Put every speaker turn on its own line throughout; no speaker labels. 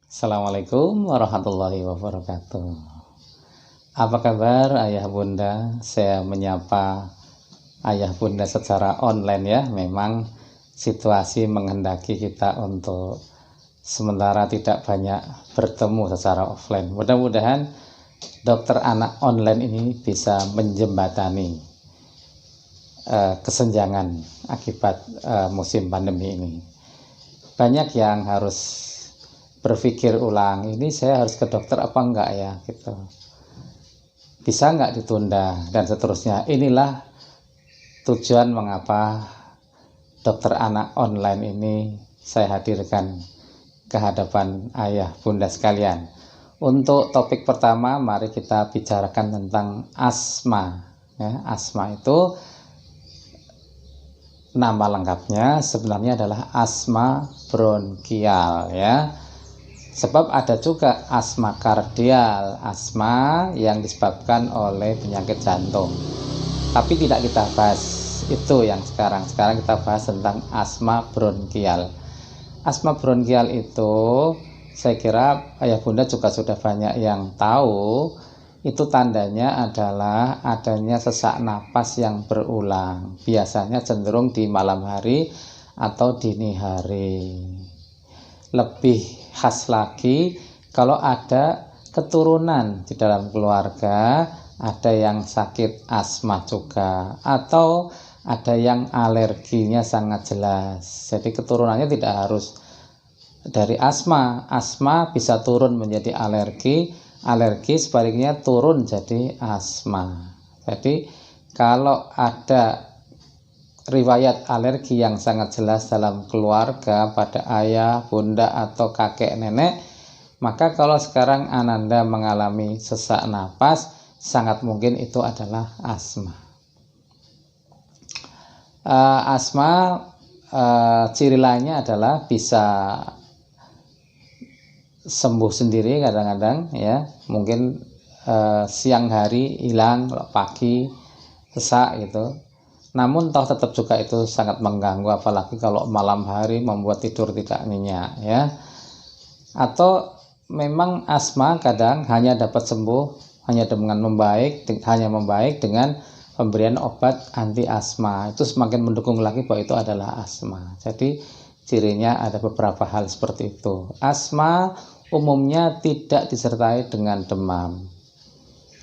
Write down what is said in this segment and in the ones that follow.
Assalamualaikum warahmatullahi wabarakatuh. Apa kabar ayah bunda? Saya menyapa ayah bunda secara online ya. Memang situasi menghendaki kita untuk sementara tidak banyak bertemu secara offline. Mudah-mudahan dokter anak online ini bisa menjembatani kesenjangan akibat musim pandemi ini. Banyak yang harus berpikir ulang, ini saya harus ke dokter apa enggak ya gitu, bisa enggak ditunda dan seterusnya. Inilah tujuan mengapa dokter anak online ini saya hadirkan ke hadapan ayah bunda sekalian. Untuk topik pertama, mari kita bicarakan tentang asma ya. Asma itu nama lengkapnya sebenarnya adalah asma bronkial ya. Sebab ada juga asma kardial, asma yang disebabkan oleh penyakit jantung. Tapi tidak kita bahas itu yang sekarang. Sekarang kita bahas tentang asma bronkial. Asma bronkial itu saya kira ayah bunda juga sudah banyak yang tahu. Itu tandanya adalah adanya sesak napas yang berulang. Biasanya cenderung di malam hari atau dini hari. Lebih khas lagi kalau ada keturunan di dalam keluarga, ada yang sakit asma juga, atau ada yang alerginya sangat jelas. Jadi keturunannya tidak harus dari asma. Asma bisa turun menjadi alergi, alergi sebaliknya turun jadi asma. Jadi kalau ada riwayat alergi yang sangat jelas dalam keluarga pada ayah, bunda, atau kakek nenek, maka kalau sekarang Ananda mengalami sesak napas, sangat mungkin itu adalah asma. Asma ciri lainnya adalah bisa sembuh sendiri kadang-kadang ya, mungkin siang hari hilang, pagi sesak gitu. Namun toh tetap juga itu sangat mengganggu, apalagi kalau malam hari membuat tidur tidak nyenyak ya. Atau memang asma kadang hanya dapat sembuh hanya dengan membaik dengan pemberian obat anti asma. Itu semakin mendukung lagi bahwa itu adalah asma. Jadi cirinya ada beberapa hal seperti itu. Asma umumnya tidak disertai dengan demam.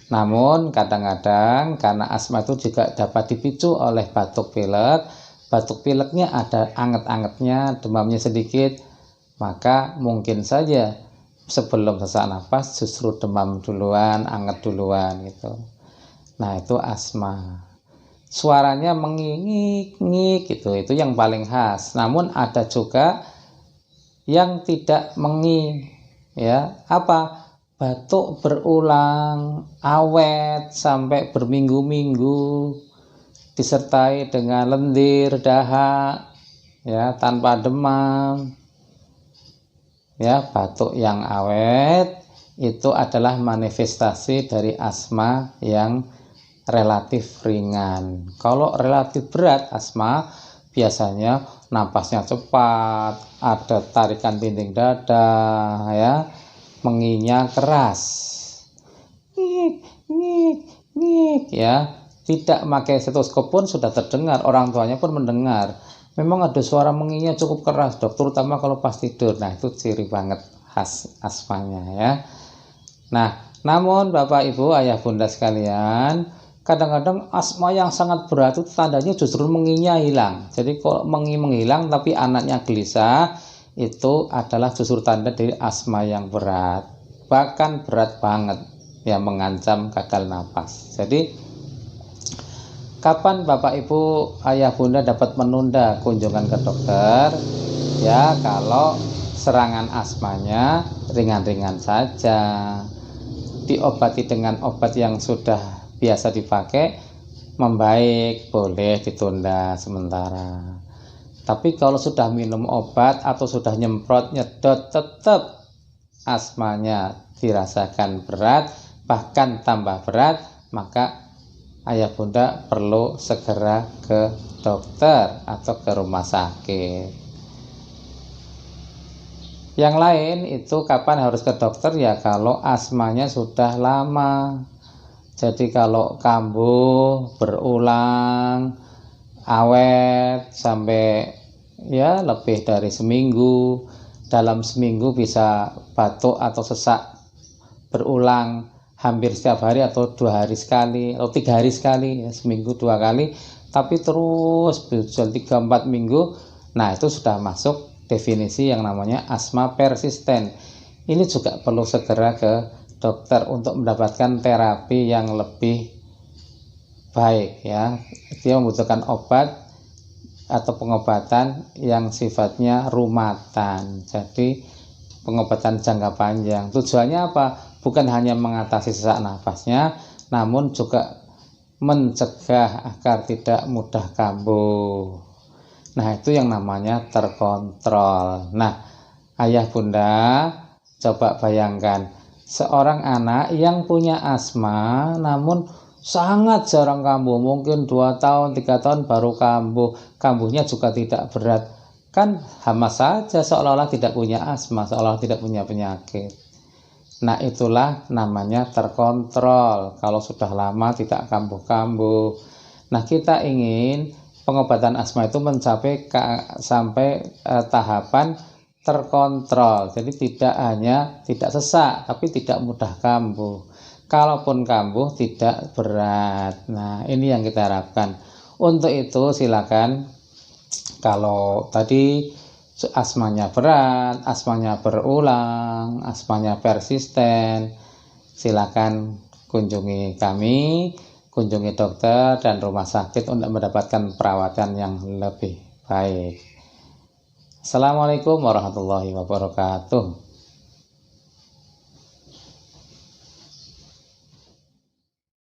Namun kadang-kadang karena asma itu juga dapat dipicu oleh batuk pilek, batuk pileknya ada anget-angetnya, demamnya sedikit, maka mungkin saja sebelum sesak napas justru demam duluan, anget duluan gitu. Nah itu asma. Suaranya mengingik gitu, itu yang paling khas. Namun ada juga yang tidak menging ya. Apa? Batuk berulang, awet sampai berminggu-minggu, disertai dengan lendir, dahak, ya tanpa demam. Ya, batuk yang awet itu adalah manifestasi dari asma yang relatif ringan. Kalau relatif berat asma, biasanya napasnya cepat, ada tarikan dinding dada, ya. Menginya keras, ngik ya, tidak pakai stetoskop pun sudah terdengar, orang tuanya pun mendengar. Memang ada suara menginya cukup keras dok, terutama kalau pas tidur. Nah itu ciri banget khas asmanya ya. Nah namun bapak ibu ayah bunda sekalian, kadang-kadang asma yang sangat berat itu tandanya justru menginya hilang. Jadi kalau mengi menghilang tapi anaknya gelisah, itu adalah justru tanda dari asma yang berat, bahkan berat banget yang mengancam gagal napas. Jadi kapan bapak ibu ayah bunda dapat menunda kunjungan ke dokter ya? Kalau serangan asmanya ringan-ringan saja, diobati dengan obat yang sudah biasa dipakai, membaik, boleh ditunda sementara. Tapi kalau sudah minum obat atau sudah nyemprot, nyedot, tetap asmanya dirasakan berat, bahkan tambah berat, maka ayah bunda perlu segera ke dokter atau ke rumah sakit. Yang lain itu kapan harus ke dokter ya kalau asmanya sudah lama. Jadi kalau kambuh berulang, awet sampai ya lebih dari seminggu, dalam seminggu bisa batuk atau sesak berulang hampir setiap hari atau 2 hari sekali atau 3 hari sekali ya, seminggu 2 kali, tapi terus berjalan 3-4 minggu, nah itu sudah masuk definisi yang namanya asma persisten. Ini juga perlu segera ke dokter untuk mendapatkan terapi yang lebih baik ya. Dia membutuhkan obat atau pengobatan yang sifatnya rumatan. Jadi pengobatan jangka panjang. Tujuannya apa? Bukan hanya mengatasi sesak nafasnya, namun juga mencegah agar tidak mudah kambuh. Nah, itu yang namanya terkontrol. Nah, ayah bunda, coba bayangkan seorang anak yang punya asma namun sangat jarang kambuh, mungkin 2 tahun 3 tahun baru kambuh, kambuhnya juga tidak berat, kan sama saja seolah-olah tidak punya asma, seolah-olah tidak punya penyakit. Nah, itulah namanya terkontrol kalau sudah lama tidak kambuh-kambuh. Nah, kita ingin pengobatan asma itu mencapai sampai tahapan terkontrol. Jadi tidak hanya tidak sesak, tapi tidak mudah kambuh. Kalaupun kambuh tidak berat. Nah, ini yang kita harapkan. Untuk itu silakan, kalau tadi asmanya berat, asmanya berulang, asmanya persisten, silakan kunjungi kami, kunjungi dokter dan rumah sakit untuk mendapatkan perawatan yang lebih baik. Assalamualaikum warahmatullahi wabarakatuh.